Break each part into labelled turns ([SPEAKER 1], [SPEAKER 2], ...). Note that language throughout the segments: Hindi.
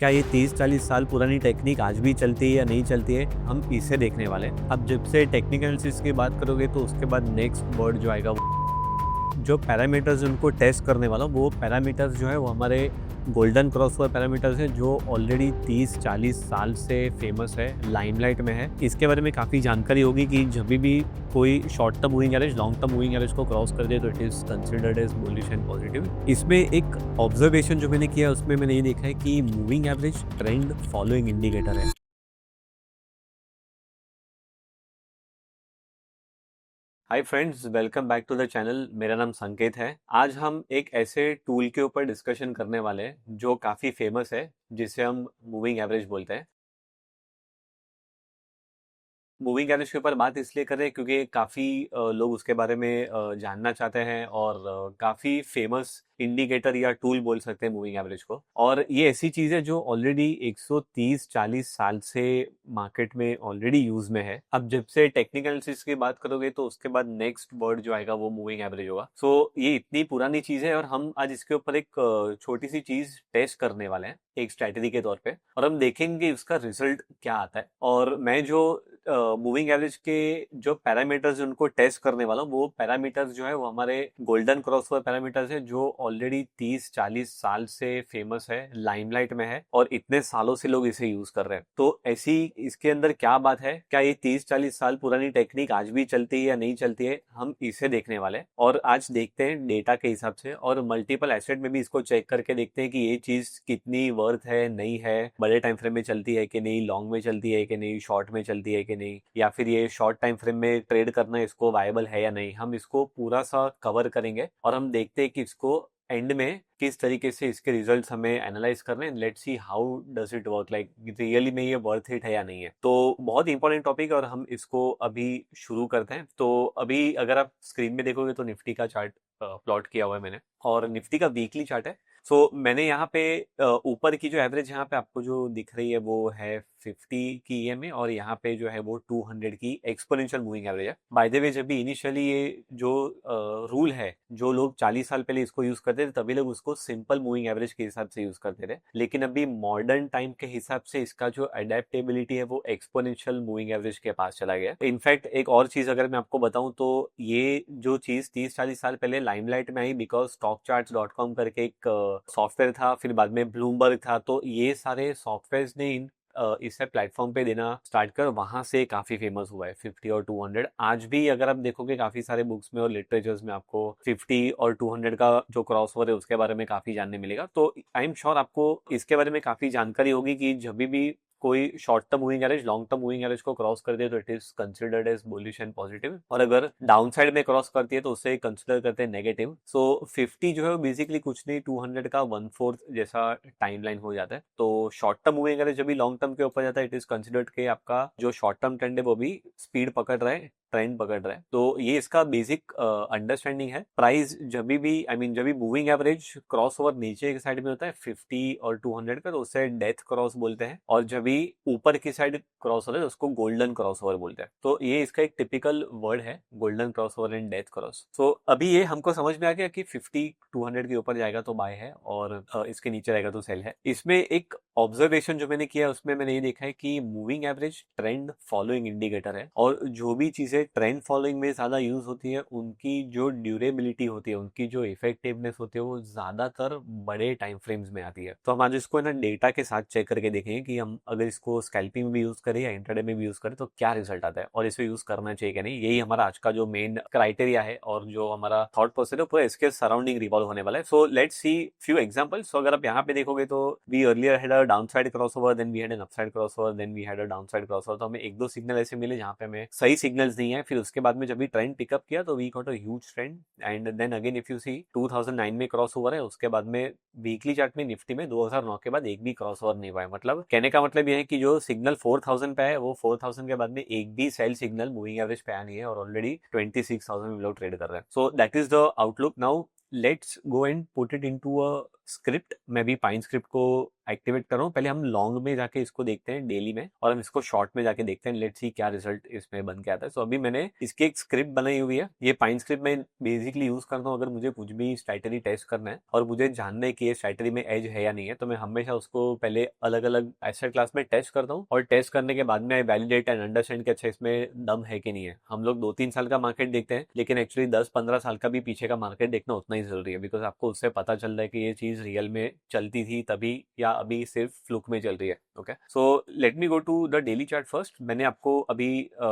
[SPEAKER 1] क्या ये 30-40 साल पुरानी टेक्निक आज भी चलती है या नहीं चलती है, हम इसे देखने वाले हैं। अब जब से टेक्निकल एनालिसिस की बात करोगे तो उसके बाद नेक्स्ट वर्ड जो आएगा जो पैरामीटर्स उनको टेस्ट करने वाला वो पैरामीटर्स जो है वो हमारे गोल्डन क्रॉसओवर पैरामीटर्स हैं जो ऑलरेडी 30-40 साल से फेमस है, लाइमलाइट में है। इसके बारे में काफ़ी जानकारी होगी कि जब भी कोई short term moving average long term moving average को क्रॉस कर दे तो it is considered as bullish and positive. इसमें एक ऑब्जर्वेशन जो मैंने किया उसमें मैंने ये देखा है कि moving average trend following indicator है। Hi friends, welcome back to the channel. मेरा नाम संकेत है। आज हम एक ऐसे टूल के ऊपर डिस्कशन करने वाले हैं जो काफ़ी फेमस है, जिसे हम मूविंग एवरेज बोलते हैं। मूविंग एवरेज के ऊपर बात इसलिए कर रहे हैं क्योंकि काफ़ी लोग उसके बारे में जानना चाहते हैं और काफ़ी फेमस इंडिकेटर या टूल बोल सकते हैं मूविंग एवरेज को। और ये ऐसी चीज़ है जो ऑलरेडी 130-40 साल से मार्केट में ऑलरेडी यूज में है। अब जब से टेक्निकल एनालिसिस की बात करोगे तो उसके बाद नेक्स्ट वर्ड जो आएगा वो मूविंग एवरेज होगा। ये इतनी पुरानी चीज़ है और हम आज इसके ऊपर एक छोटी सी चीज़ टेस्ट करने वाले हैं एक स्ट्रैटेजी के तौर पे, और हम देखेंगे उसका रिजल्ट क्या आता है। और मैं जो मूविंग एवरेज के जो पैरामीटर्स उनको टेस्ट करने वाला हूँ वो पैरामीटर्स जो है वो हमारे गोल्डन क्रॉसओवर पैरामीटर्स है जो ऑलरेडी 30-40 साल से फेमस है, लाइमलाइट में है और इतने सालों से लोग इसे यूज कर रहे हैं। तो ऐसी इसके अंदर क्या बात है, क्या ये 30-40 साल पुरानी टेक्निक आज भी चलती है या नहीं चलती है, हम इसे देखने वाले हैं। और आज देखते हैं डेटा के हिसाब से और मल्टीपल एसेट में भी इसको चेक करके देखते हैं कि ये चीज कितनी वर्थ है, नहीं है, बड़े टाइम फ्रेम में चलती है कि नहीं, लॉन्ग में चलती है कि नहीं, शॉर्ट में चलती है कि नहीं, या फिर ये शॉर्ट टाइम फ्रेम में ट्रेड करना इसको वायबल है या नहीं। हम इसको पूरा सा कवर करेंगे और हम देखते हैं कि इसको एंड में किस तरीके से इसके रिजल्ट्स हमें एनालाइज करने हैं। Let's see how does it work, like really में ये वर्थ इट है या नहीं है। तो बहुत इंपॉर्टेंट टॉपिक है और हम इसको अभी शुरू करते हैं। तो अभी अगर आप स्क्रीन में देखोगे तो निफ्टी का चार्ट प्लॉट किया हुआ है मैंने, और निफ्टी का वीकली चार्ट है। मैंने यहाँ पे ऊपर की जो एवरेज यहाँ पे आपको जो दिख रही है वो है 50 की ईएमए और यहाँ पे जो है वो 200 की एक्सपोनेंशियल मूविंग एवरेज है। बाय द वे, जब भी इनिशियली ये जो रूल है, जो लोग 40 साल पहले इसको यूज करते थे तभी लोग उसको सिंपल मूविंग एवरेज के हिसाब से यूज करते थे, लेकिन अभी मॉडर्न टाइम के हिसाब से इसका जो अडेप्टेबिलिटी है वो एक्सपोनेंशियल मूविंग एवरेज के पास चला गया। इनफैक्ट एक और चीज अगर मैं आपको बताऊं तो ये जो चीज 30-40 साल पहले लाइमलाइट में आई बिकॉज stockcharts.com करके एक सॉफ्टवेयर था, फिर बाद में ब्लूमबर्ग था। तो ये सारे सॉफ्टवेयर ने इसे प्लेटफॉर्म पे देना स्टार्ट कर वहां से काफी फेमस हुआ है 50 और 200। आज भी अगर आप देखोगे काफी सारे बुक्स में और लिटरेचर्स में आपको 50 और 200 का जो क्रॉस ओवर है उसके बारे में काफी जानने मिलेगा। तो आई एम श्योर आपको इसके बारे में काफी जानकारी होगी कि जब भी कोई short term moving average long term moving average को क्रॉस कर दे तो it is considered as bullish and positive, और अगर डाउन साइड में क्रॉस करती है तो उसे कंसिडर करते हैं नेगेटिव। 50 जो है बेसिकली कुछ नहीं, 200 का 1/4 जैसा टाइमलाइन हो जाता है। तो शॉर्ट टर्म मूविंग एवरेज जब भी लॉन्ग टर्म के ऊपर जाता है इट इज कंसिडर्ड के आपका जो शॉर्ट टर्म ट्रेंड है वो भी स्पीड पकड़ रहा है, ट्रेंड पकड़ रहा है। तो ये इसका बेसिक अंडरस्टैंडिंग है। प्राइस जब भी जब भी मूविंग एवरेज क्रॉस ओवर नीचे की साइड में होता है 50 और 200 का तो उसे डेथ क्रॉस बोलते हैं, और जब भी ऊपर की साइड क्रॉस होता है तो उसको गोल्डन क्रॉस ओवर बोलते हैं। तो ये इसका एक टिपिकल वर्ड है, golden cross over and death cross. अभी ये हमको समझ में आ गया कि 50-200 के ऊपर जाएगा तो बाय है और इसके नीचे रहेगा तो सेल है। इसमें एक ऑब्जर्वेशन जो मैंने किया उसमें मैंने ये देखा है कि moving average trend following indicator है, और जो भी चीजें ट्रेंड फॉलोइंग में ज्यादा यूज होती है उनकी जो ड्यूरेबिलिटी होती है, उनकी जो इफेक्टिवनेस होती है वो ज्यादातर बड़े टाइम फ्रेम्स में आती है। तो हम आज इसको ना डेटा के साथ चेक करके देखेंगे कि हम अगर इसको स्कैल्पिंग में भी यूज करें या इंट्राडे में भी यूज करें तो क्या रिजल्ट आता है और इसे यूज करना चाहिए क्या नहीं। यही हमारा आज का जो मेन क्राइटेरिया है और जो हमारा थॉट प्रोसेस है पूरा इसके सराउंडिंग रिवॉल्व होने वाला है। So let's see few examples. So अगर आप यहाँ पे देखोगे तो we earlier had a downside crossover, then we had an upside crossover, then we had a downside crossover. तो हमें एक दो सिग्नल ऐसे मिले जहाँ पे हमें सही सिग्नल्स नहीं है। फिर उसके बाद में जब भी ट्रेंड पिकअप किया तो we got a huge trend, and then again if you see 2009 में क्रॉस ओवर है, उसके बाद में वीकली चार्ट में निफ्टी में 2009 के बाद एक भी क्रॉस ओवर नहीं हुआ है। मतलब कहने का मतलब यह है कि जो सिग्नल 4000 पे है वो 4000 के बाद में एक भी सेल सिग्नल मूविंग एवरेज पे आया नहीं है और ऑलरेडी 26,000 में लोग ट्रेड कर रहे हैं। सो that is the outlook. Now let's go and put it into a script मैं भी पाइन स्क्रिप्ट को एक्टिवेट कर रहा हूँ। पहले हम लॉन्ग में जाके इसको देखते हैं डेली में, और हम इसको शॉर्ट में जाके देखते हैं, लेट्स सी क्या रिजल्ट इसमें बन के आता है। सो अभी मैंने इसकी एक स्क्रिप्ट बनाई हुई है। ये पाइन स्क्रिप्ट मैं बेसिकली यूज करता हूँ अगर मुझे कुछ भी स्ट्रैटेजी टेस्ट करना है और मुझे जानना है कि ये स्ट्रैटेजी में एज है या नहीं है, तो मैं हमेशा उसको पहले अलग अलग एसेट क्लास में टेस्ट करता हूँ, और टेस्ट करने के बाद में आई वैलिडेट एंड अंडरस्टैंड कि अच्छा इसमें दम है कि नहीं है। हम लोग 2-3 साल का मार्केट देखते हैं, लेकिन एक्चुअली 10-15 साल का भी पीछे का मार्केट देखना उतना ही जरूरी है, बिकॉज आपको उससे पता चल रहा है कि ये चीज रियल में चलती थी तभी या अभी सिर्फ फ्लुक में चल रही है। Okay, so let me go to the daily chart first. मैंने आपको अभी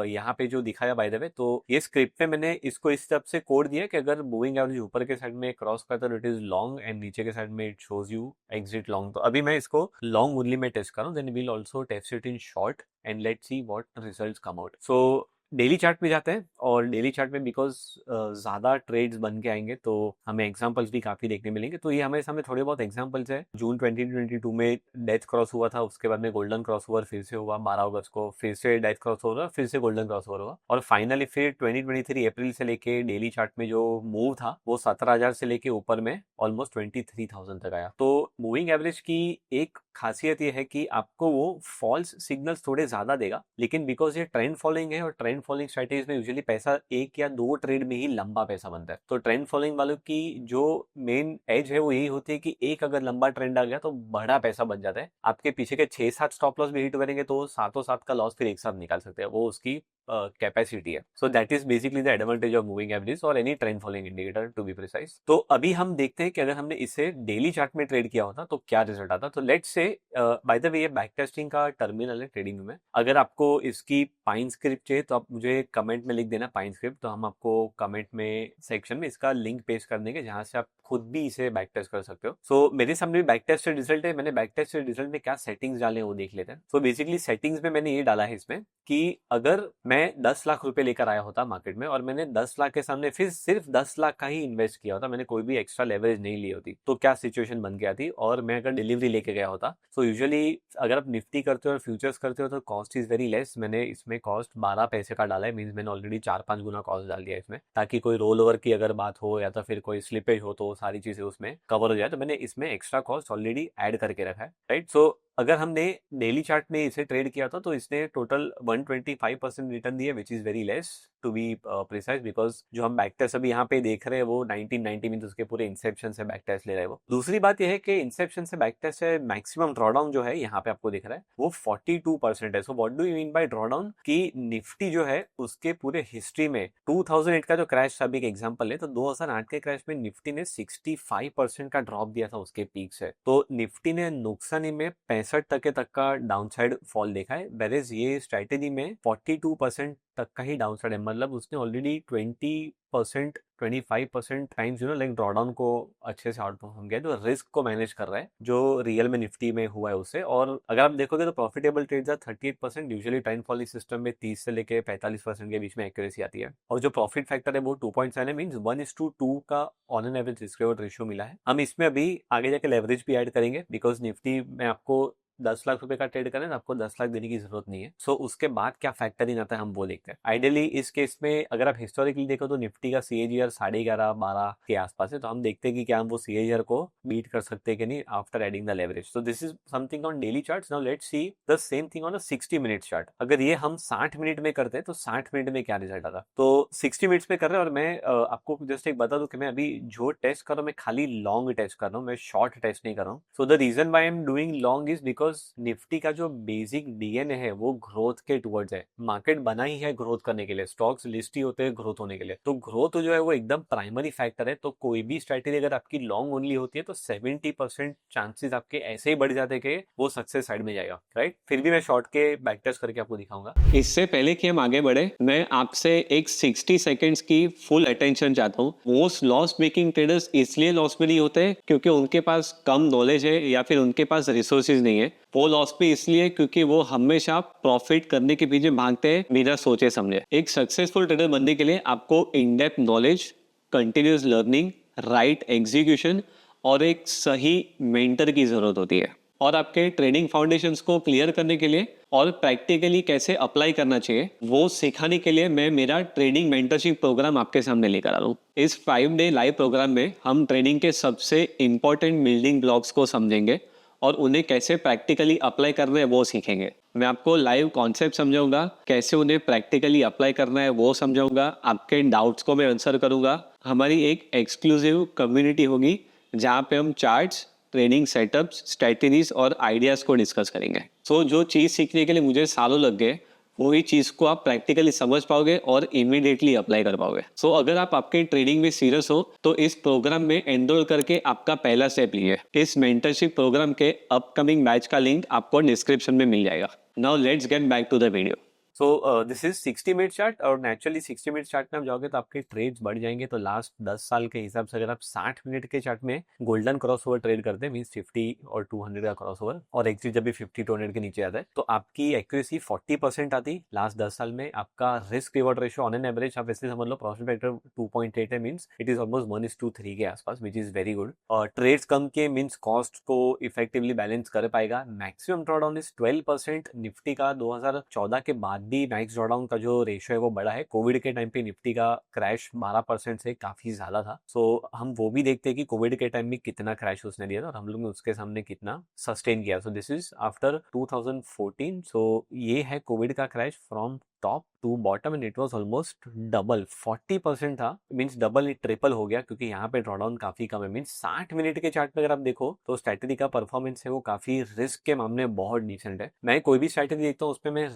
[SPEAKER 1] यहाँ पे जो दिखाया बाय द वे, तो ये स्क्रिप्ट पे मैंने इसको इस तरह से कोड दिया कि अगर मूविंग एवरेज ऊपर के साइड में क्रॉस करता है तो इट इज लॉन्ग, एंड नीचे के साइड में it shows you exit long. तो अभी मैं इसको लॉन्ग ओनली में टेस्ट कर रहा हूँ, then we'll also test it in short and let's see what results come out. So daily chart पे जाते हैं, और डेली चार्ट में बिकॉज ज्यादा ट्रेड्स बन के आएंगे तो हमें एग्जांपल्स भी काफी देखने मिलेंगे। तो ये हमारे सामने थोड़े बहुत एग्जांपल्स है। जून 2022 में डेथ क्रॉस हुआ था, उसके बाद में गोल्डन क्रॉस ओवर फिर से हुआ 12 अगस्त को, फिर से डेथ क्रॉस ओवर, फिर से गोल्डन क्रॉस ओवर हुआ, और फाइनली फिर 2023 अप्रैल से लेके डेली चार्ट में जो मूव था वो 17,000 से लेके ऊपर में ऑलमोस्ट 23,000 तक आया। तो मूविंग एवरेज की एक खासियत ये है कि आपको वो फॉल्स सिग्नल्स थोड़े ज्यादा देगा, लेकिन बिकॉज ये ट्रेंड फॉलोइंग है, और ट्रेंड फॉलोइंग स्ट्रेटेजीज में यूजुअली पैसा 1 या 2 ट्रेड में ही लंबा पैसा बनता है। तो ट्रेंड फॉलोइंग वालों की जो मेन एज है वो यही होती है कि एक अगर लंबा ट्रेंड आ गया तो बड़ा पैसा बन जाता है। आपके पीछे के 6-7 स्टॉप लॉस भी हिट करेंगे तो सातों सात का लॉस फिर एक साथ निकाल सकते हैं, वो उसकी कैपेसिटी है। So that is basically the advantage of moving average और any trend following indicator to be precise. तो अभी हम देखते हैं कि अगर हमने इसे डेली चार्ट में ट्रेड किया होता तो क्या रिजल्ट आता। तो let's say by the way ये बैक टेस्टिंग का टर्मिनल है ट्रेडिंग में। अगर आपको इसकी पाइन स्क्रिप्ट चाहिए तो आप मुझे कमेंट में लिख देना पाइन स्क्रिप्ट, तो हम आपको कमेंट में सेक्शन में इसका लिंक पेस्ट कर देंगे जहां से आप खुद भी इसे बैक टेस्ट कर सकते हो। सो मेरे सामने बैक टेस्टेड रिजल्ट है। मैंने बैक टेस्टेड रिजल्ट में क्या सेटिंग्स डाले वो देख लेते हैं। सो बेसिकली सेटिंग्स में मैंने ये डाला है इसमें कि अगर मैं 10 लाख रुपए लेकर आया होता मार्केट में और मैंने 10 लाख के सामने फिर सिर्फ 10 लाख का ही इन्वेस्ट किया होता, मैंने कोई भी एक्स्ट्रा लेवरेज नहीं ली होती, तो क्या सिचुएशन बन गया थी। और मैं अगर डिलीवरी लेके गया होता, सो यूजुअली अगर आप निफ्टी करते हो और फ्यूचर्स करते हो तो कॉस्ट इज वेरी लेस। मैंने इसमें कॉस्ट 12 पैसे का डाला है, मीन्स मैंने ऑलरेडी 4-5 गुना कॉस्ट डाल दिया इसमें, ताकि कोई रोल ओवर की अगर बात हो या तो फिर कोई स्लिपेज हो तो सारी चीजें उसमें कवर हो जाए। तो मैंने इसमें एक्स्ट्रा कॉस्ट ऑलरेडी ऐड करके रखा है, राइट। सो अगर हमने डेली चार्ट में इसे ट्रेड किया था तो इसने टोटल 125% रिटर्न दिया, which is very less to be precise, because जो हम बैक टेस्ट अभी यहाँ पे देख रहे हैं वो 1990 मीन उसके पूरे इंसेप्शन से बैक टेस्ट ले रहे हैं वो। दूसरी बात यह है कि इंसेप्शन से बैक टेस्ट है मैक्सिमम ड्रॉडाउन जो है यहाँ पे आपको दिख रहा है वो 42% है। So what do you mean by drawdown, कि निफ्टी जो है उसके पूरे हिस्ट्री में 2008 का जो क्रैश था, अभी एक एग्जांपल है, तो 2008 के क्रैश में निफ्टी ने 65% का ड्रॉप दिया था उसके पीक से। तो निफ्टी ने नुकसानी में 65% तक का डाउनसाइड फॉल देखा है, वेरेज ये स्ट्रैटेजी में 42% तक का ही डाउनसाइड है। मतलब उसने ऑलरेडी 20%, 25% टाइम्स लाइक ड्रॉडाउन को अच्छे से आउट परफॉर्म किया, तो रिस्क को मैनेज कर रहा है जो रियल में निफ्टी में हुआ है उससे। और अगर आप देखोगे तो profitable trades are 38%, usually trend following system में 30 से लेके 45% के बीच में एक्यूरेसी आती है, और जो प्रॉफिट फैक्टर है वो 2.7 है, मीन्स 1:2 का on an average risk reward ratio मिला है। हम इसमें अभी आगे जाके लेवरेज भी ऐड करेंगे, बिकॉज निफ्टी में आपको 10 लाख रुपए का ट्रेड करें तो आपको 10 लाख देने की जरूरत नहीं है। सो उसके बाद क्या फैक्टर इन आता है हम वो देखते हैं। आइडियली इस केस में अगर आप हिस्टोरिकली देखो तो निफ्टी का CAGR 11.5-12 के आसपास है, तो हम देखते हैं कि क्या हम वो CAGR को बीट कर सकते हैं कि नहीं after adding the leverage. So this is something on daily charts. Now let's see the same thing on a 60 minute chart. अगर ये हम 60 मिनट में करते हैं तो 60 मिनट में क्या रिजल्ट आता। तो 60 मिनट्स में कर रहे हैं, और मैं आपको जस्ट एक बता दूं कि मैं अभी जो टेस्ट कर रहा हूँ मैं खाली लॉन्ग टेस्ट कर रहा हूँ, मैं शॉर्ट टेस्ट नहीं कर रहा हूँ। So the reason why I am doing long is because Nifty का जो बेसिक DNA है वो ग्रोथ के टुवर्ड्स है। मार्केट बना ही है ग्रोथ करने के लिए, स्टॉक्स लिस्ट ही होते हैं ग्रोथ होने के लिए, तो ग्रोथ जो है वो एकदम प्राइमरी फैक्टर है। तो कोई भी स्ट्रैटेजी अगर आपकी लॉन्ग ओनली होती है तो 70% चांसेस आपके ऐसे ही बढ़ जाते हैं कि वो सक्सेस साइड में जाएगा, राइट। फिर भी मैं शॉर्ट के बैक टेस्ट करके आपको दिखाऊंगा।
[SPEAKER 2] इससे पहले कि हम आगे बढ़े, मैं आपसे एक 60 सेकेंड्स की फुल अटेंशन चाहता हूँ। मोस्ट लॉस मेकिंग ट्रेडर्स इसलिए लॉस में नहीं होते क्योंकि उनके पास कम नॉलेज है या फिर उनके पास रिसोर्सेज नहीं है। वो लॉस पे इसलिए क्योंकि वो हमेशा प्रॉफिट करने के पीछे भागते हैं बिना सोचे समझे। एक सक्सेसफुल ट्रेडर बनने के लिए आपको in depth knowledge, continuous learning, right execution और एक सही मेंटर की जरूरत होती है। और आपके ट्रेडिंग फाउंडेशंस को क्लियर करने के लिए और प्रैक्टिकली कैसे अप्लाई करना चाहिए वो सिखाने के लिए मैं मेरा ट्रेडिंग मेंटरशिप प्रोग्राम आपके सामने लेकर आ रहा हूँ। इस 5 डे लाइव प्रोग्राम में हम ट्रेडिंग के सबसे इंपॉर्टेंट बिल्डिंग ब्लॉक्स को समझेंगे और उन्हें कैसे प्रैक्टिकली अप्लाई करना है वो सीखेंगे। मैं आपको लाइव कॉन्सेप्ट समझाऊंगा, कैसे उन्हें प्रैक्टिकली अप्लाई करना है वो समझाऊंगा, आपके डाउट्स को मैं आंसर करूंगा। हमारी एक एक्सक्लूसिव कम्युनिटी होगी जहाँ पे हम चार्ट्स, ट्रेनिंग सेटअप्स, स्ट्रेटजीज और आइडियाज़ को डिस्कस करेंगे। सो जो चीज़ सीखने के लिए मुझे सालों लग गए वही चीज़ को आप प्रैक्टिकली समझ पाओगे और इमीडिएटली अप्लाई कर पाओगे। सो अगर आप आपके ट्रेडिंग में सीरियस हो तो इस प्रोग्राम में एनरोल करके आपका पहला स्टेप लीजिए। इस मेंटरशिप प्रोग्राम के अपकमिंग बैच का लिंक आपको डिस्क्रिप्शन में मिल जाएगा। Now let's get back to the video.
[SPEAKER 1] So this is 60 minute chart और नेचुरली 60 मिनट चार्ट में आप जाओगे तो आपके ट्रेड्स बढ़ जाएंगे। तो लास्ट 10 साल के हिसाब से अगर आप 60 मिनट के चार्ट में गोल्डन क्रॉस ओवर ट्रेड करते हैं, मीन्स 50 और 200 का क्रॉस ओवर, और एक चीज जब भी 50-200 के नीचे आता है तो आपकी एक्यूरेसी 40% आती लास्ट 10 साल में। आपका risk reward ratio on an average आप वैसे समझ लो, प्रॉफिट फैक्टर 2.8 है, मीन्स इट इज ऑलमोस्ट 1:3 के आसपास, विच इज वेरी गुड। और ट्रेड्स कम के मीन्स कॉस्ट को इफेक्टिवली बैलेंस कर पाएगा। Maximum drawdown is 12%। निफ्टी का 2014 के बाद भी मैक्स ड्रॉडाउन का जो रेशियो है वो बड़ा है। कोविड के टाइम पे निफ्टी का क्रैश 12% से काफी ज्यादा था। सो हम वो भी देखते हैं कि कोविड के टाइम में कितना क्रैश उसने दिया था और हम लोग ने उसके सामने कितना सस्टेन किया। So this is after 2014। सो ये है कोविड का crash from top to bottom and it was almost double, 40% था, मींस डबल ट्रिपल हो गया क्योंकि यहाँ पे ड्रॉडाउन काफी कम है। मींस 60 मिनट के चार्ट में अगर आप देखो तो स्ट्रैटेजी का परफॉर्मेंस है वो काफी रिस्क के मामले में बहुत डिसेंट है। मैं कोई भी स्ट्रैटेजी देखता हूँ उसमें मैं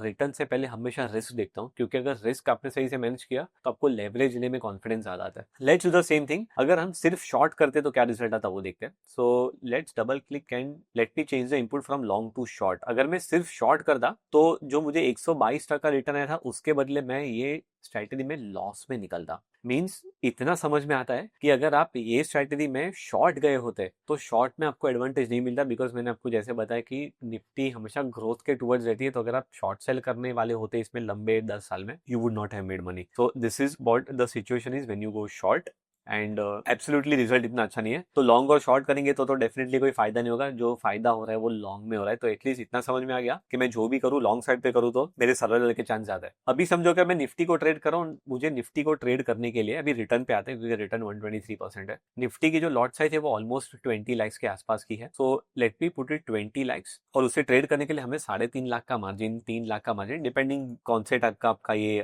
[SPEAKER 1] रिटर्न से पहले हमेशा रिस्क देखता हूँ, क्योंकि अगर रिस्क आपने सही से मैनेज किया तो आपको लेवरेज लेने में कॉन्फिडेंस आ जाता है। Let's do the same thing. अगर हम सिर्फ शॉर्ट करते तो क्या रिजल्ट आता वो देखते हैं। So let's double click and let me change the input from long to short. अगर मैं सिर्फ शॉर्ट करता तो जो मुझे 122% रिटर्न आया था उसके बदले मैं ये स्ट्रैटेजी में लॉस में निकलता। मींस इतना समझ में आता है कि अगर आप ये स्ट्रैटेजी में शॉर्ट गए होते तो शॉर्ट में आपको एडवांटेज नहीं मिलता, बिकॉज मैंने आपको जैसे बताया कि निफ्टी हमेशा ग्रोथ के टुवर्ड्स रहती है। तो अगर आप शॉर्ट सेल करने वाले होते इसमें लंबे 10 साल में, you would not have made money. So this is what the situation is when you go short and absolutely result इतना अच्छा नहीं है। तो लॉन्ग और शॉर्ट करेंगे तो डेफिनेटली कोई फायदा नहीं होगा। जो फायदा हो रहा है वो लॉन्ग में हो रहा है। तो एटलीस्ट इतना समझ में आ गया कि मैं जो भी करूँ लॉन्ग साइड पे करूँ तो मेरे सर्वाइवल के चांस ज्यादा है। अभी समझो कि मैं निफ्टी को ट्रेड कर रहा हूँ, मुझे निफ्टी को ट्रेड करने के लिए अभी रिटर्न पे आते हैं क्योंकि रिटर्न 123% है। निफ्टी की जो लॉट साइज है वो ऑलमोस्ट 20 लाख के आसपास की है। So let me put it 20 lakh, और उसे ट्रेड करने के लिए हमें 3.5 लाख का मार्जिन, 3 लाख का मार्जिन, डिपेंडिंग कौन से टाइप का आपका ये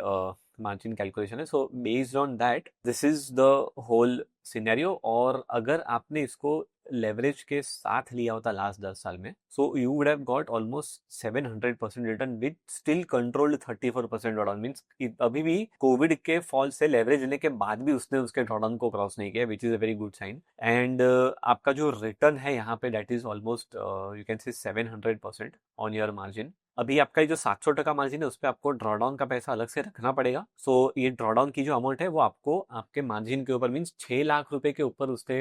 [SPEAKER 1] मार्जिन कैलकुलेशन है। So based on that this is the whole scenario. और अगर आपने इसको लेवरेज के साथ लिया होता लास्ट 10 साल में, so you would have got almost 700% return with still controlled 34% drawdown. Means अभी भी कोविड के फॉल से लेवरेज लेने के बाद भी उसने उसके ड्रॉडाउन को क्रॉस नहीं किया, which is a very good sign. And आपका जो रिटर्न है यहाँ पे that is almost you can say 700% on your margin. अभी आपका ये जो 700% मार्जिन है उस पर आपको ड्रॉडाउन का पैसा अलग से रखना पड़ेगा। सो ये ड्रॉडाउन की जो अमाउंट है वो आपको आपके मार्जिन के ऊपर, मींस 6 लाख रुपए के ऊपर उसने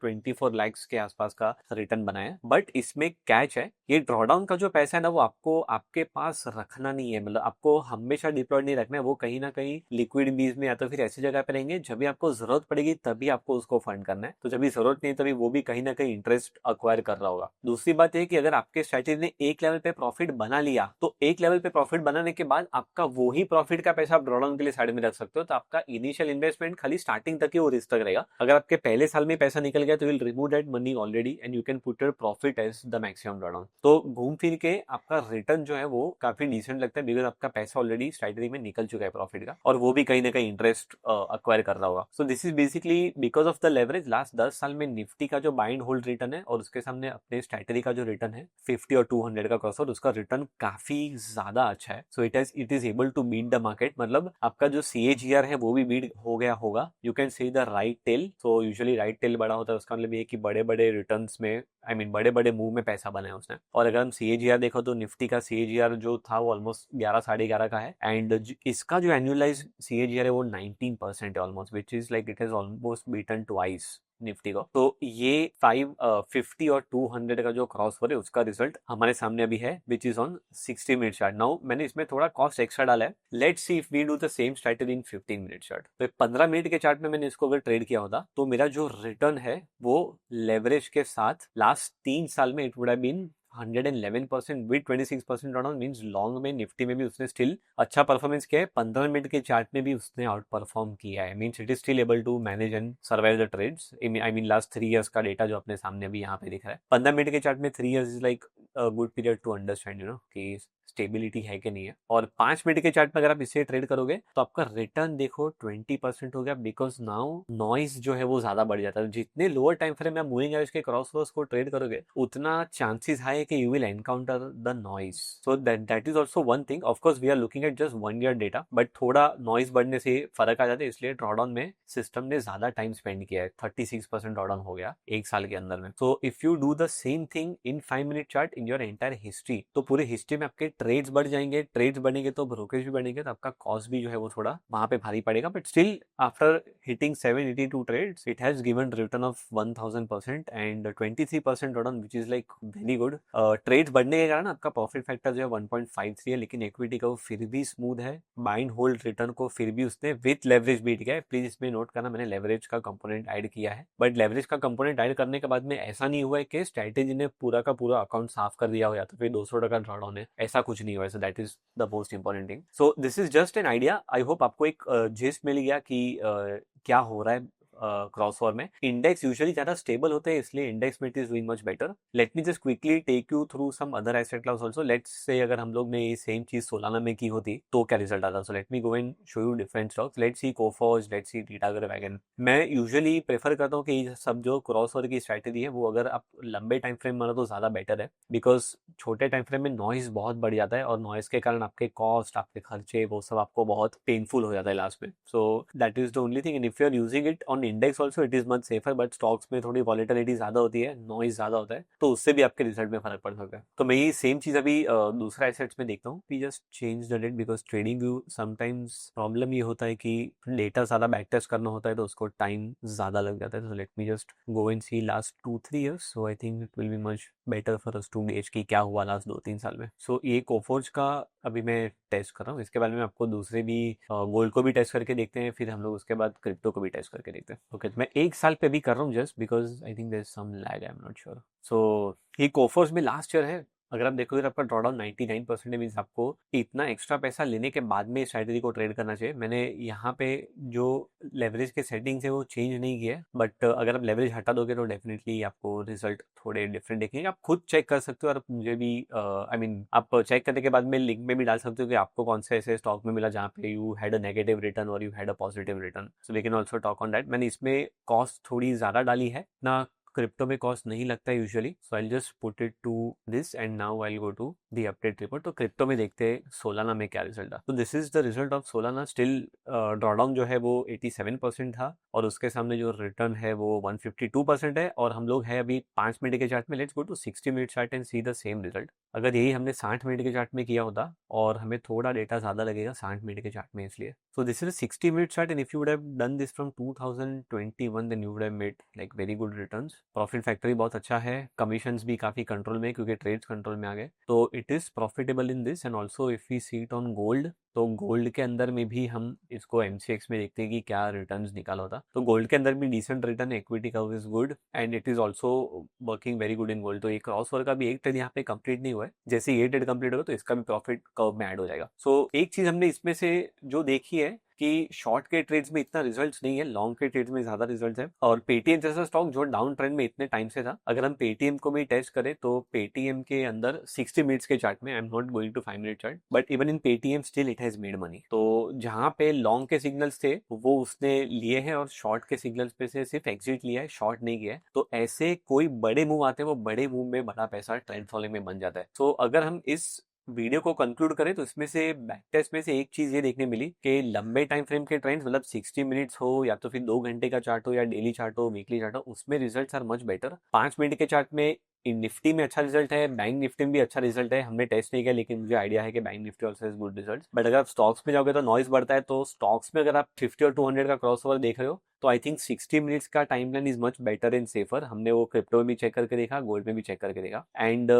[SPEAKER 1] 24 लाख के आसपास का रिटर्न बनाया। बट इसमें कैच है, ये ड्रॉडाउन का जो पैसा है ना वो आपको आपके पास रखना नहीं है, मतलब आपको हमेशा डिप्लॉयड नहीं रखना है। वो कहीं ना कहीं लिक्विड बीज में या तो फिर ऐसी जगह पे रहेंगे जब भी आपको जरूरत पड़ेगी तभी आपको उसको फंड करना है। तो जब भी जरूरत नहीं तभी वो भी कहीं ना कहीं इंटरेस्ट अक्वायर कर रहा होगा। दूसरी बात यह कि अगर आपके स्ट्रैटेजी ने एक लेवल पे प्रॉफिट बना लिया तो एक लेवल पे प्रॉफिट बनाने के बाद आपका वही प्रॉफिट का पैसा आप ड्रॉडाउन के लिए साइड में रख सकते हो। तो आपका इनिशियल इन्वेस्टमेंट खाली स्टार्टिंग तक ही वो रिस्क तक रहेगा। अगर आपके पहले साल में पैसा निकल गया तो will remove that money already and you can put your profit as the maximum drawdown. तो घूम फिर के आपका रिटर्न जो है वो काफी डिसेंट लगता है, बिकॉज आपका पैसा ऑलरेडी स्ट्रैटेजी में निकल चुका है प्रॉफिट का, और वो भी कहीं ना कहीं इंटरेस्ट अक्वायर कर रहा होगा। सो this is basically because of the leverage. Last 10 साल में निफ्टी का जो बाइंड होल्ड रिटर्न है और उसके सामने अपने स्ट्रैटेजी का जो रिटर्न है 50 और 200 का क्रॉस, और उसका रिटर्न काफी ज्यादा अच्छा है। So it is able to beat the market, मतलब आपका जो CAGR है वो भी बीट हो गया होगा। You can see the right tail. So usually right tail बड़ा होता है, उसका मतलब ये कि बड़े बड़े रिटर्न्स में, आई मीन बड़े बड़े मूव में पैसा बनाया उसने। और अगर हम CAGR देखो तो निफ्टी का CAGR जो था वो ऑलमोस्ट 11 11.5 का है, एंड इसका जो एनुअलाइज CAGR है वो 19% है almost, which is like it has almost beaten twice Nifty को। तो ये 550 और 200 का जो क्रॉस ओवर है उसका रिजल्ट हमारे सामने अभी है, which is on 60 minute chart. Now मैंने इसमें थोड़ा कॉस्ट एक्स्ट्रा डाला है, let's see if we do the same strategy in 15 minute chart. तो 15 मिनट के चार्ट में मैंने इसको अगर ट्रेड किया होता तो मेरा जो रिटर्न है वो लेवरेज के साथ लास्ट 3 साल में it would have been 111% with 26% drawdown. Means long में निफ्टी में भी उसने स्टिल अच्छा परफॉर्मेंस किया है, 15 मिनट के चार्ट में भी उसने आउट परफॉर्म किया है। Means it is still able to manage and survive the trades. I mean last 3 years का डेटा जो अपने सामने अभी यहाँ पे दिख रहा है, 15 मिनट के चार्ट में 3 years is like good period to understand कि स्टेबिलिटी है कि नहीं है। और 5 मिनट के चार्ट में अगर आप इससे ट्रेड करोगे तो आपका रिटर्न देखो 20% हो गया, बिकॉज नाउ नॉइज जो है वो ज्यादा बढ़ जाता है। जितने लोअर टाइम फ्रेम में आप मूविंग एवरेज के क्रॉस ओवर्स को ट्रेड करोगे उतना चांसेस हाई है कि you will encounter the noise. So that is also one thing. Of course we are looking at just 1 year data, but थोड़ा नॉइज बढ़ने से फर्क आ जाता है, इसलिए ड्रॉडाउन में सिस्टम ने ज्यादा टाइम स्पेंड किया है। 36% ड्रॉडाउन हो गया 1 साल के अंदर में। So if you do the same thing in 5 minute chart in your entire history, तो पूरे हिस्ट्री में आपके ट्रेड्स बढ़ जाएंगे। ट्रेड्स बढ़ेंगे तो ब्रोकरेज भी बढ़ेंगे, तो आपका कॉस्ट भी जो है वो थोड़ा वहां पे भारी पड़ेगा। But still after hitting 782 trades it has given return of 1000% and 23% return, which is like very good. Trades बढ़ने के कारण आपका प्रॉफिट फैक्टर जो है 1.53 है, लेकिन इक्विटी का वो फिर भी स्मूथ है। बाइंड होल्ड रिटर्न को फिर भी उसने विथ लेवरेज बीट किया है। प्लीज इसमें नोट करना मैंने लेवरेज का कंपोनेंट ऐड किया है, बट लेवरेज का कंपोनेंट ऐड करने के बाद में ऐसा नहीं हुआ है कि स्ट्रैटेजी ने पूरा का पूरा अकाउंट साफ कर दिया हो या तो फिर 200 ड्रॉडाउन है, ऐसा कुछ नहीं हुआ है। So that is the most important thing. So this is just an idea. I hope आपको एक जिस्ट मिल गया कि क्या हो रहा है क्रॉस ओवर में। इंडेक्स यूजुअली ज्यादा स्टेबल होते हैं, इसलिए इंडेक्स में it is doing much better. Let me just quickly take you through some other asset class also. Let's say अगर हम लोग ने ये सेम चीज सोलाना में की होती तो क्या रिजल्ट आता। सो let me go and show you different stocks. Let's see Coforge, let's see Titagarh wagon. मैं यूजुअली प्रेफर करता हूँ कि ये सब जो क्रॉस ओवर की स्ट्रैटेजी है वो अगर आप लंबे टाइम फ्रेम मानो तो ज्यादा बेटर है, बिकॉज छोटे टाइम फ्रेम में नॉइज बहुत बढ़ जाता है और नॉइज के कारण आपके कॉस्ट, आपके खर्चे, वो सब आपको बहुत पेनफुल हो जाता है लास्ट में। So that is the only thing. And if you are using it on index also it is much safer, but stocks में थोड़ी वॉलेटिलिटी ज्यादा होती है, नॉइज ज्यादा होता है, तो उससे भी आपके रिजल्ट में फर्क पड़ सकता है। तो मैं ये सेम चीज अभी दूसरा एसेट्स में देखता हूँ। We just change the date, because trading view sometimes problem ये होता है कि डेटा ज्यादा बैक टेस्ट करना होता है तो उसको टाइम ज्यादा लग जाता है। So let me just go and see last 2-3 years। So I think it will be much better for us to gauge कि क्या हुआ लास्ट 2-3 साल में। सो ये कोफोर्ज का अभी मैं टेस्ट कर रहा हूँ। इसके बारे में आपको दूसरे भी गोल्ड को भी टेस्ट करके देखते हैं, फिर हम लोग उसके बाद क्रिप्टो को भी टेस्ट करके देखते हैं। ओके, मैं 1 साल पे भी कर रहा हूँ just because I think there is some lag, I am not sure. So ये कोफोर्ज में लास्ट ईयर है। अगर आप देखोगे तो आपका ड्रॉडाउन 99% है, मीन्स आपको इतना एक्स्ट्रा पैसा लेने के बाद में स्ट्रैटेजी को ट्रेड करना चाहिए। मैंने यहाँ पे जो लेवरेज के सेटिंग्स है वो चेंज नहीं किया, बट अगर आप लेवरेज हटा दोगे तो डेफिनेटली आपको रिजल्ट थोड़े डिफरेंट देखेंगे। आप खुद चेक कर सकते हो और मुझे भी आई मीन आप चेक करने के बाद में लिंक में भी डाल सकते हो कि आपको कौन से ऐसे स्टॉक में मिला जहाँ पे you had a negative return और you had a positive return. So we can also talk on that. मैंने इसमें कॉस्ट थोड़ी ज्यादा डाली है ना, क्रिप्टो में कॉस्ट नहीं लगता है usually. So I just put it to this and now I go to the update report. तो क्रिप्टो में देखते हैं सोलाना में क्या रिजल्ट था। तो this is the result of Solana. Still drawdown जो है वो 87% था और उसके सामने जो रिटर्न है वो 152% है। और हम लोग है अभी 5 मिनट के चार्ट में। Let's go to 60 minute chart and see the same result. अगर यही हमने 60 मिनट के चार्ट में किया होता, और हमें थोड़ा डेटा ज्यादा लगेगा 60 मिनट के चार्ट में इसलिए। So this is 60 minute chart and if you would have done this from 2021 then you would have made like very good returns. Profit factor भी बहुत अच्छा है, कमीशंस भी काफी कंट्रोल में क्योंकि ट्रेड्स कंट्रोल में आ गए, तो it is profitable in this. And also if we see it on gold, तो गोल्ड के अंदर में भी हम इसको एमसीएक्स में देखते हैं कि क्या रिटर्न्स निकाला होता। तो गोल्ड के अंदर भी decent return, equity curve is good and it is also working very good in gold. तो एक क्रॉस ओवर का भी एक ट्रेड यहाँ पे कंप्लीट नहीं हुआ है, जैसे ये ट्रेड कंप्लीट होगा तो इसका भी प्रॉफिट कर्व में ऐड हो जाएगा। सो एक चीज हमने इसमें से जो देखी है कि शॉर्ट के ट्रेड्स में इतना रिजल्ट्स नहीं है, लॉन्ग के ट्रेड्स में ज्यादा रिजल्ट्स है। और पेटीएम जैसा स्टॉक जो डाउन ट्रेंड में इतने टाइम से था, अगर हम पेटीएम को भी टेस्ट करें तो पेटीएम के अंदर 60 मिनट्स के चार्ट में, I am not going to 5 minute chart, but even in Paytm still it has made money. तो जहां पे लॉन्ग के सिग्नल्स थे वो उसने लिए हैं और शॉर्ट के सिग्नल्स पे से सिर्फ एग्जिट लिया है, शॉर्ट नहीं किया है। तो ऐसे कोई बड़े मूव आते हैं, वो बड़े मूव में बड़ा पैसा ट्रेंड फॉलोइंग में बन जाता है। सो अगर हम इस वीडियो को कंक्लूड करें तो इसमें से बैक टेस्ट में से एक चीज ये देखने मिली कि लंबे टाइम फ्रेम के ट्रेंड्स, मतलब 60 मिनट्स हो या तो फिर 2 घंटे का चार्ट हो या डेली चार्ट हो, वीकली चार्ट हो, उसमें results are much better. 5 minute के चार्ट में निफ्टी में अच्छा रिजल्ट है, बैंक निफ्टी में भी अच्छा रिजल्ट है। हमने टेस्ट नहीं किया, लेकिन मुझे आइडिया है कि bank Nifty also has good result. But अगर आप स्टॉक्स में जाओगे तो नॉइज बढ़ता है। तो स्टॉक्स में अगर आप 50 और 200 का क्रॉस ओवर देख रहे हो तो आई थिंक 60 मिनट्स का time line is much better and safer. हमने वो क्रिप्टो में भी चेक करके देखा, गोल्ड में भी चेक करके देखा। एंड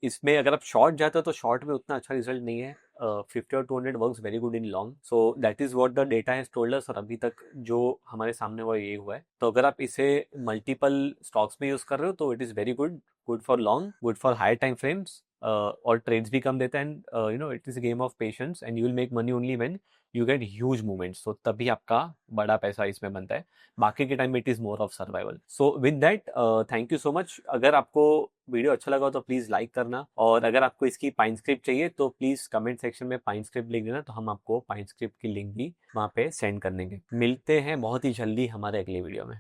[SPEAKER 1] इसमें अगर आप शॉर्ट जाते हो तो शॉर्ट में उतना अच्छा रिजल्ट नहीं है। 50 और 200 works very good in long, so that is what the data has told us. और अभी तक जो हमारे सामने हुआ ये हुआ है। तो अगर आप इसे मल्टीपल स्टॉक्स में यूज कर रहे हो तो it is very good, good for long, good for high time frames. और ट्रेड्स भी कम देता है। And it is game of patience and you will make money only when you get huge movements. तो तभी आपका बड़ा पैसा इसमें बनता है। बाकी के time it is more of survival. So with that thank you so much. अगर आपको वीडियो अच्छा लगा हो तो प्लीज लाइक करना, और अगर आपको इसकी पाइन स्क्रिप्ट चाहिए तो प्लीज कमेंट सेक्शन में पाइन स्क्रिप्ट लिख देना, तो हम आपको पाइन स्क्रिप्ट की लिंक भी वहाँ पे सेंड कर देंगे। मिलते हैं बहुत ही जल्दी हमारे अगले वीडियो में।